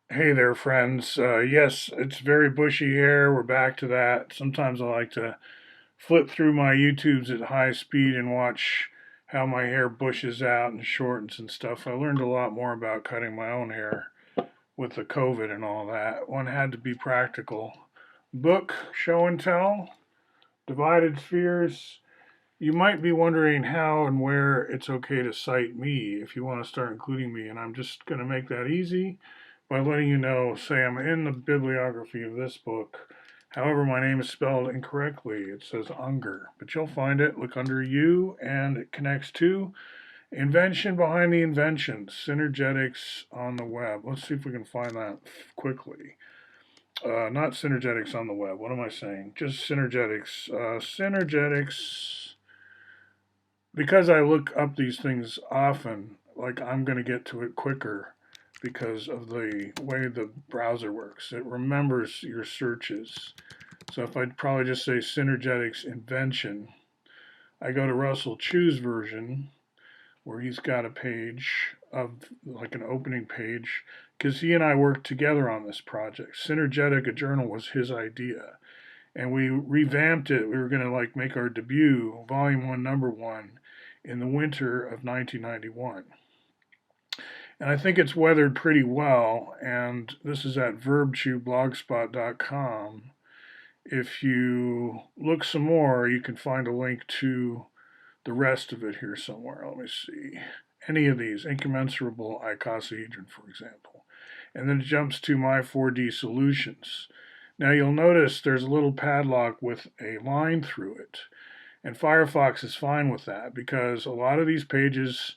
Hey there, friends. Yes, it's very bushy hair. We're back to that. Sometimes I like to flip through my YouTubes at high speed and watch how my hair bushes out and shortens and stuff. I learned a lot more about cutting my own hair with the COVID and all that. One had to be practical. Book, show and tell, divided spheres. You might be wondering how and where it's okay to cite me if you want to start including me, and I'm just going to make that easy by letting you know, say I'm in the bibliography of this book. However, my name is spelled incorrectly. It says Unger, but you'll find it. Look under you, and it connects to Invention Behind the Inventions, Synergetics on the Web. Let's see if we can find that quickly. Not Synergetics on the Web. What am I saying? Just Synergetics. Synergetics, because I look up these things often, like I'm going to get to it quicker because of the way the browser works. It remembers your searches. So if I'd probably just say Synergetics Invention, I go to Russell Chu's version where he's got a page of like an opening page because he and I worked together on this project. Synergetic, a journal, was his idea. And we revamped it. We were going to like make our debut, volume one, number one, in the winter of 1991. And I think it's weathered pretty well. And this is at verbchew.blogspot.com. If you look some more, you can find a link to the rest of it here somewhere. Let me see. Any of these, incommensurable icosahedron, for example. And then it jumps to my 4D solutions. Now you'll notice there's a little padlock with a line through it. And Firefox is fine with that because a lot of these pages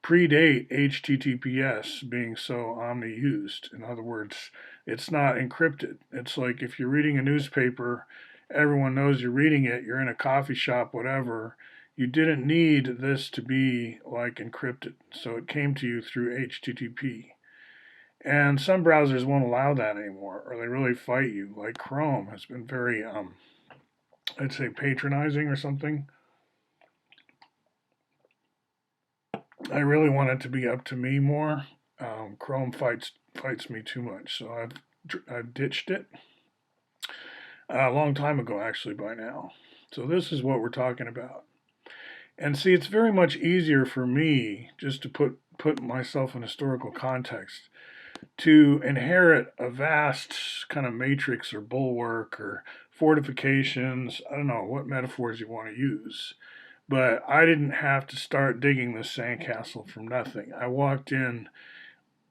predate HTTPS being so omni-used. In other words, it's not encrypted. It's like if you're reading a newspaper, everyone knows you're reading it, you're in a coffee shop, whatever. You didn't need this to be like encrypted. So it came to you through HTTP. And some browsers won't allow that anymore, or they really fight you. Like Chrome has been very, I'd say, patronizing or something. I really want it to be up to me more. Chrome fights me too much, so I've ditched it a long time ago, actually, by now. So this is what we're talking about. And see, it's very much easier for me just to put myself in historical context to inherit a vast kind of matrix or bulwark or fortifications. I don't know what metaphors you want to use, but I didn't have to start digging this sandcastle from nothing. I walked in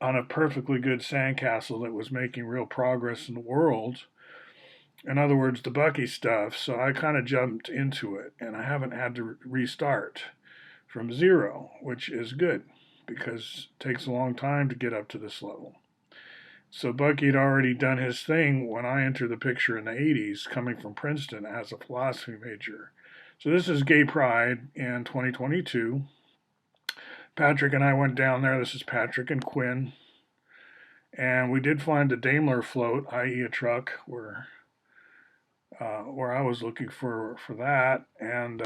on a perfectly good sandcastle that was making real progress in the world. In other words, the Bucky stuff. So I kind of jumped into it and I haven't had to restart from zero, which is good because it takes a long time to get up to this level. So Bucky had already done his thing when I entered the picture in the 80s, coming from Princeton as a philosophy major. So this is Gay Pride in 2022. Patrick and I went down there. This is Patrick and Quinn. And we did find a Daimler float, i.e. a truck, where I was looking for that. And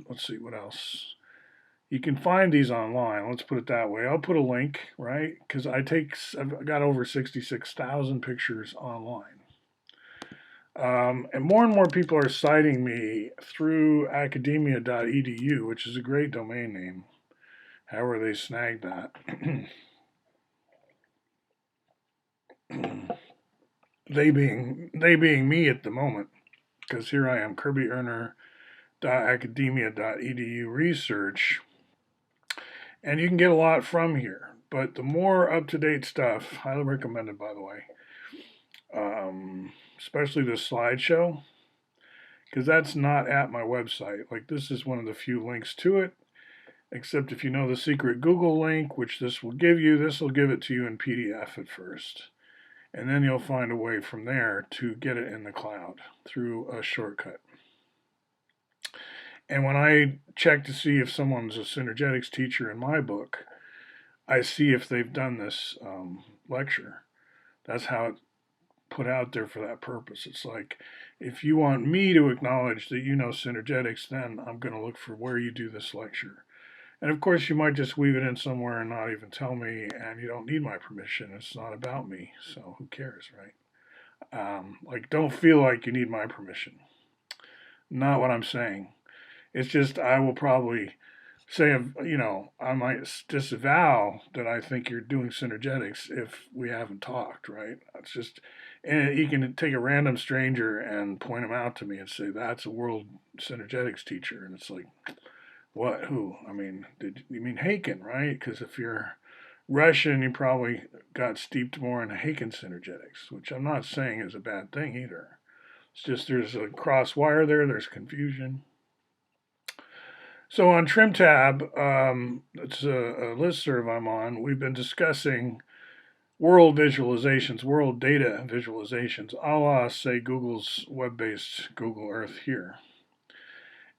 let's see what else. You can find these online. Let's put it that way. I'll put a link, right? Because I've got over 66,000 pictures online. And more people are citing me through academia.edu, which is a great domain name. However, they snagged that. they being me at the moment, because here I am, kirbyearner.academia.edu research, and you can get a lot from here. But the more up to date stuff, highly recommended, by the way, especially the slideshow, because that's not at my website. Like, this is one of the few links to it, except if you know the secret Google link, which this will give you, this will give it to you in PDF at first. And then you'll find a way from there to get it in the cloud through a shortcut. And when I check to see if someone's a synergetics teacher in my book, I see if they've done this lecture. That's how it's put out there for that purpose. It's like, if you want me to acknowledge that you know synergetics, then I'm going to look for where you do this lecture. And of course, you might just weave it in somewhere and not even tell me, and you don't need my permission. It's not about me, so who cares, right? Like, don't feel like you need my permission. Not what I'm saying. It's just I will probably say, I might disavow that I think you're doing synergetics if we haven't talked, right? It's just, and you can take a random stranger and point them out to me and say, that's a world synergetics teacher. And it's like, what? Who? I mean, did you mean Haken, right? Because if you're Russian, you probably got steeped more in Haken synergetics, which I'm not saying is a bad thing either. It's just there's a cross wire there, there's confusion. So on TrimTab, it's a listserv I'm on. We've been discussing world visualizations, world data visualizations, a la, say, Google's web-based Google Earth here.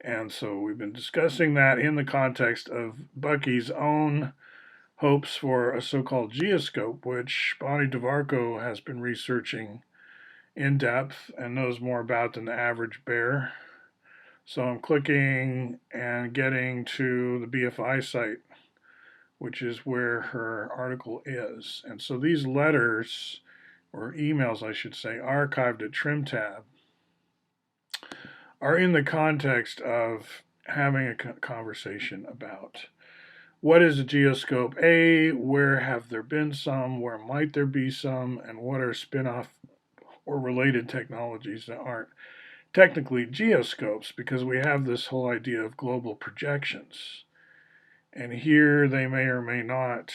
And so we've been discussing that in the context of Bucky's own hopes for a so-called Geoscope, which Bonnie DeVarco has been researching in depth and knows more about than the average bear. So I'm clicking and getting to the BFI site, which is where her article is. And so these letters, or emails I should say, archived at TrimTab, are in the context of having a conversation about what is a geoscope, where have there been some, where might there be some, and what are spin-off or related technologies that aren't technically geoscopes, because we have this whole idea of global projections. And here they may or may not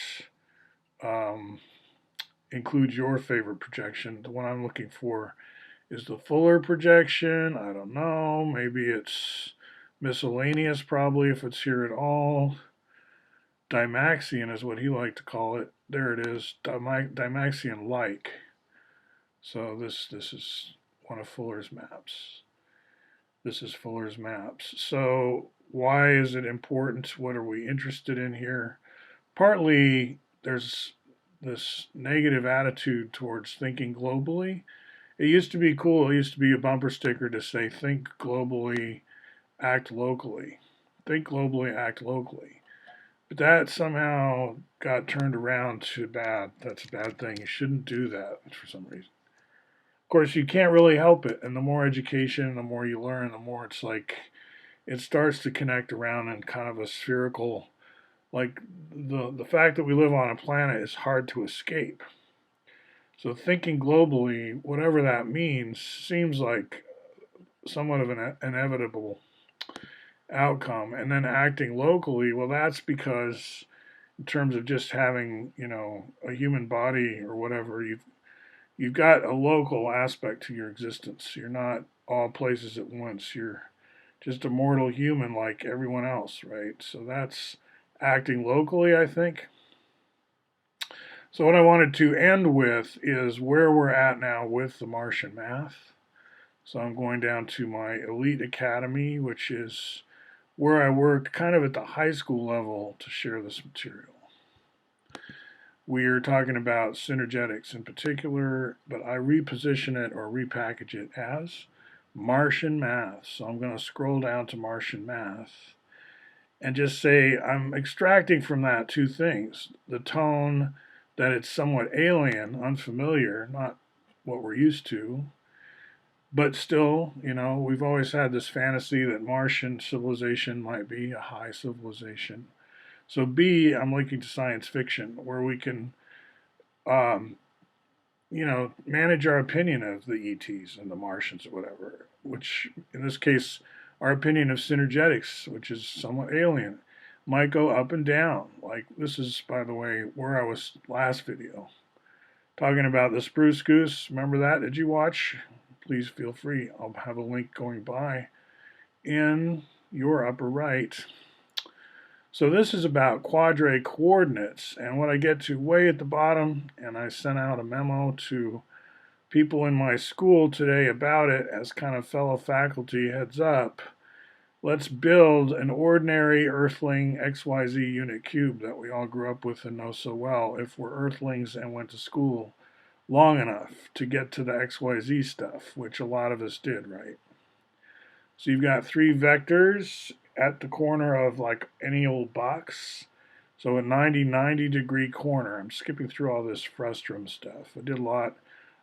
um, include your favorite projection. The one I'm looking for is the Fuller projection. I don't know. Maybe it's miscellaneous, probably, if it's here at all. Dymaxion is what he liked to call it. There it is, Dymaxion-like. So this is one of Fuller's maps. This is Fuller's maps. So why is it important? What are we interested in here? Partly there's this negative attitude towards thinking globally. It used to be cool. It used to be a bumper sticker to say, think globally, act locally. Think globally, act locally. But that somehow got turned around to bad. That's a bad thing. You shouldn't do that for some reason. Of course, you can't really help it. And the more education, the more you learn, the more it's like it starts to connect around in kind of a spherical, like the fact that we live on a planet is hard to escape. So thinking globally, whatever that means, seems like somewhat of an inevitable outcome. And then acting locally, well, that's because in terms of just having, a human body or whatever, you've got a local aspect to your existence. You're not all places at once. You're just a mortal human like everyone else, right? So that's acting locally, I think. So what I wanted to end with is where we're at now with the Martian Math. So I'm going down to my Elite Academy, which is where I work kind of at the high school level to share this material. We're talking about synergetics in particular, but I reposition it or repackage it as Martian Math. So I'm going to scroll down to Martian Math and just say I'm extracting from that two things. The tone that it's somewhat alien, unfamiliar, not what we're used to, but still, we've always had this fantasy that Martian civilization might be a high civilization. So B, I'm linking to science fiction, where we can, manage our opinion of the ETs and the Martians or whatever, which in this case, our opinion of synergetics, which is somewhat alien, might go up and down. Like this is, by the way, where I was last video, talking about the spruce goose. Remember that? Did you watch? Please feel free. I'll have a link going by in your upper right. So this is about quadre coordinates, and what I get to way at the bottom, and I sent out a memo to people in my school today about it as kind of fellow faculty, heads up, let's build an ordinary Earthling XYZ unit cube that we all grew up with and know so well if we're Earthlings and went to school long enough to get to the XYZ stuff, which a lot of us did, right? So you've got three vectors at the corner of like any old box. So a 90 degree corner. I'm skipping through all this frustum stuff. I did a lot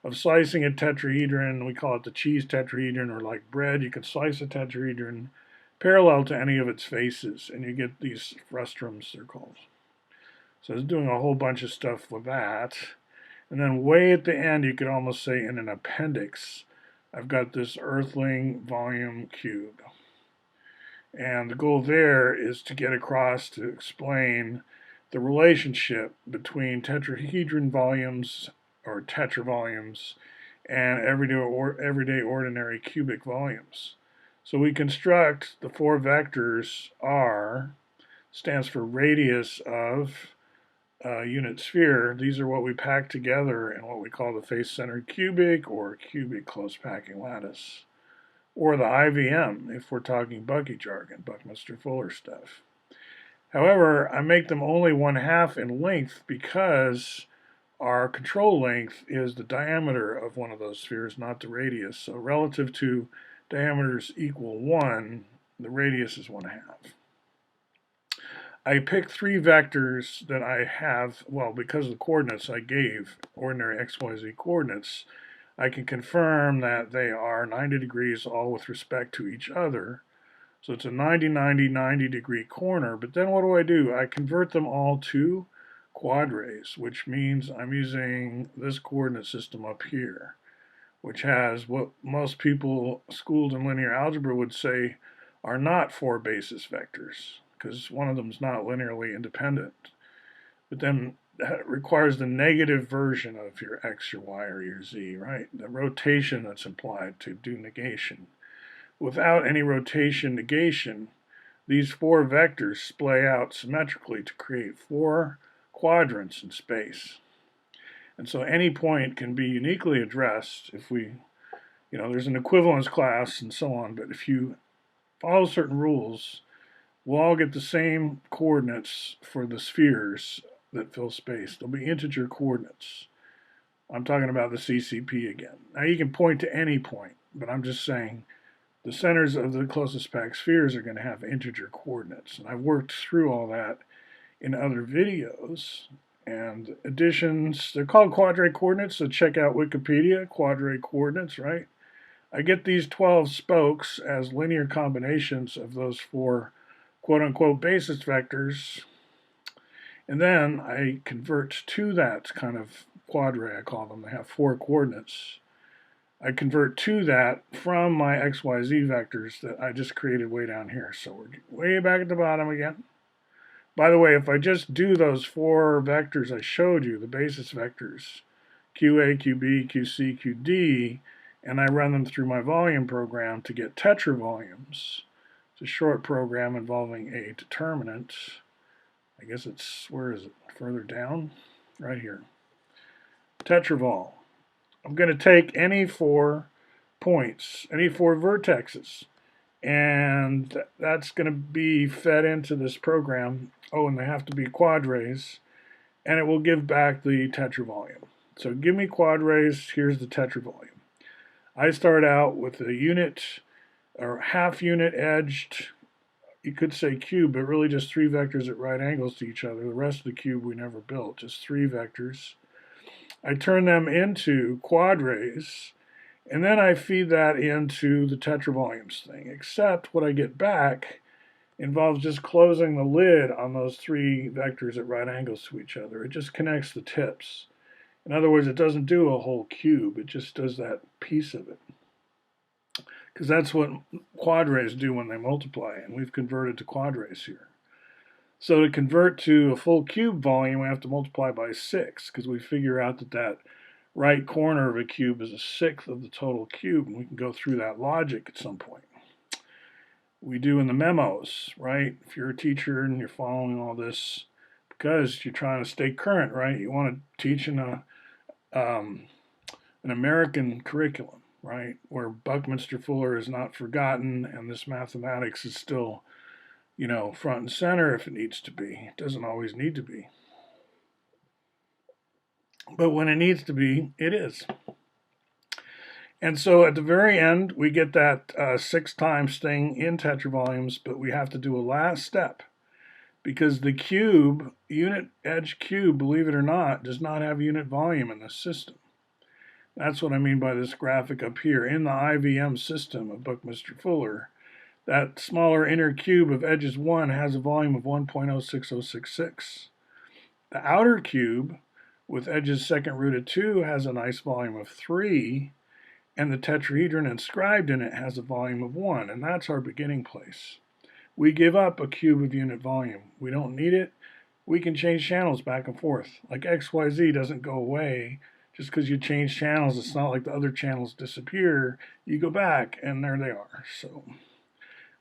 of slicing a tetrahedron. We call it the cheese tetrahedron, or like bread. You can slice a tetrahedron parallel to any of its faces, and you get these frustums, they're called. So I was doing a whole bunch of stuff with that. And then way at the end, you could almost say in an appendix, I've got this earthling volume cube. And the goal there is to get across to explain the relationship between tetrahedron volumes or tetravolumes and everyday ordinary cubic volumes. So we construct the four vectors. R stands for radius of unit sphere. These are what we pack together in what we call the face-centered cubic or cubic close packing lattice, or the IVM if we're talking Bucky jargon, Buckminster Fuller stuff. However, I make them only 1/2 in length because our control length is the diameter of one of those spheres, not the radius. So relative to diameters equal 1, the radius is 1/2. I picked three vectors that I have, well, because of the coordinates I gave, ordinary XYZ coordinates, I can confirm that they are 90 degrees all with respect to each other. So it's a 90 degree corner, but then what do? I convert them all to quadrats, which means I'm using this coordinate system up here, which has what most people schooled in linear algebra would say are not four basis vectors, because one of them is not linearly independent. But then that requires the negative version of your x, your y, or your z, right? The rotation that's implied to do negation. Without any rotation negation, these four vectors splay out symmetrically to create four quadrants in space. And so any point can be uniquely addressed if we, there's an equivalence class and so on, but if you follow certain rules, we'll all get the same coordinates for the spheres that fill space. They'll be integer coordinates. I'm talking about the CCP again. Now you can point to any point, but I'm just saying the centers of the closest packed spheres are going to have integer coordinates. And I've worked through all that in other videos. And additions, they're called quadrate coordinates, so check out Wikipedia, quadrate coordinates, right? I get these 12 spokes as linear combinations of those four quote-unquote basis vectors, and then I convert to that kind of quadrate, I call them. They have four coordinates. I convert to that from my XYZ vectors that I just created way down here. So we're way back at the bottom again. By the way, if I just do those four vectors I showed you, the basis vectors, QA, QB, QC, QD, and I run them through my volume program to get tetravolumes, it's a short program involving a determinant. I guess it's, where is it? Further down? Right here. Tetravol. I'm going to take any four points, any four vertexes, and that's going to be fed into this program. Oh, and they have to be quadrats, and it will give back the tetravolume. So give me quadrats, here's the tetravolume. I start out with a unit or half unit edged, you could say cube, but really just three vectors at right angles to each other. The rest of the cube we never built, just three vectors. I turn them into quadrats, and then I feed that into the tetravolumes thing, except what I get back involves just closing the lid on those three vectors at right angles to each other. It just connects the tips. In other words, it doesn't do a whole cube, it just does that piece of it. Because that's what quadrats do when they multiply, and we've converted to quadrats here. So to convert to a full cube volume, we have to multiply by 6, because we figure out that that right corner of a cube is a sixth of the total cube, and we can go through that logic at some point. We do in the memos, right? If you're a teacher and you're following all this, because you're trying to stay current, right? You want to teach in an American curriculum, right? Where Buckminster Fuller is not forgotten, and this mathematics is still, front and center if it needs to be. It doesn't always need to be. But when it needs to be, it is. And so at the very end, we get that 6 times thing in tetravolumes, but we have to do a last step because the cube, unit edge cube, believe it or not, does not have unit volume in this system. That's what I mean by this graphic up here. In the IVM system of Buckminster Fuller, that smaller inner cube of edges 1 has a volume of 1.06066. The outer cube with edges second root of 2 has a nice volume of 3, and the tetrahedron inscribed in it has a volume of 1, and that's our beginning place. We give up a cube of unit volume. We don't need it. We can change channels back and forth. Like XYZ doesn't go away just because you change channels. It's not like the other channels disappear. You go back, and there they are. So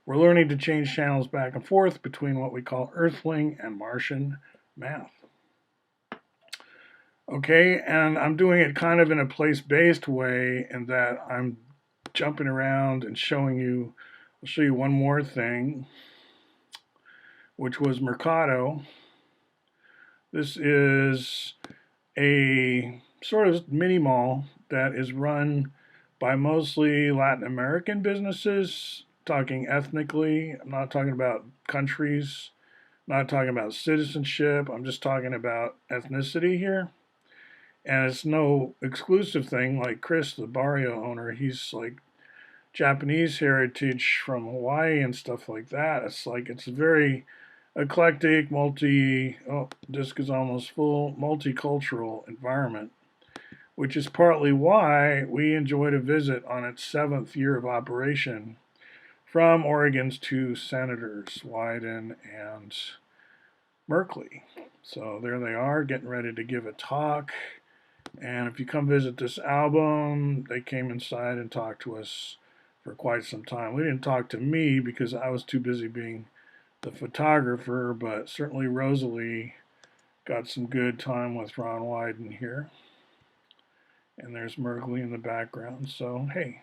we're learning to change channels back and forth between what we call Earthling and Martian Math. Okay, and I'm doing it kind of in a place-based way in that I'm jumping around and showing you, I'll show you one more thing, which was Mercado. This is a sort of mini mall that is run by mostly Latin American businesses, talking ethnically. I'm not talking about countries, I'm not talking about citizenship, I'm just talking about ethnicity here. And it's no exclusive thing like Chris, the barrio owner. He's like Japanese heritage from Hawaii and stuff like that. It's a very eclectic, disc is almost full, multicultural environment, which is partly why we enjoyed a visit on its 7th year of operation from Oregon's 2 senators, Wyden and Merkley. So there they are, getting ready to give a talk. And if you come visit this album, they came inside and talked to us for quite some time. We didn't talk to me because I was too busy being the photographer, but certainly Rosalie got some good time with Ron Wyden here. And there's Merkley in the background. So, hey,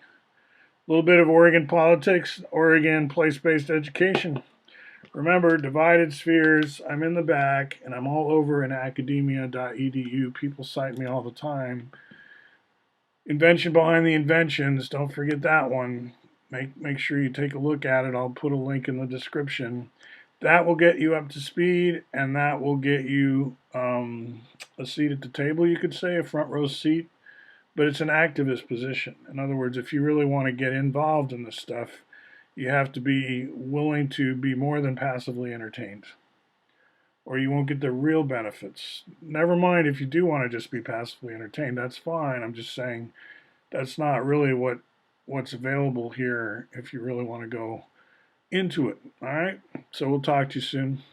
a little bit of Oregon politics, Oregon place-based education. Remember, divided spheres, I'm in the back, and I'm all over in academia.edu. People cite me all the time. Invention behind the inventions, don't forget that one. Make sure you take a look at it. I'll put a link in the description. That will get you up to speed, and that will get you a seat at the table, you could say, a front row seat. But it's an activist position. In other words, if you really want to get involved in this stuff, you have to be willing to be more than passively entertained, or you won't get the real benefits. Never mind if you do want to just be passively entertained, that's fine. I'm just saying that's not really what's available here if you really want to go into it. All right, so we'll talk to you soon.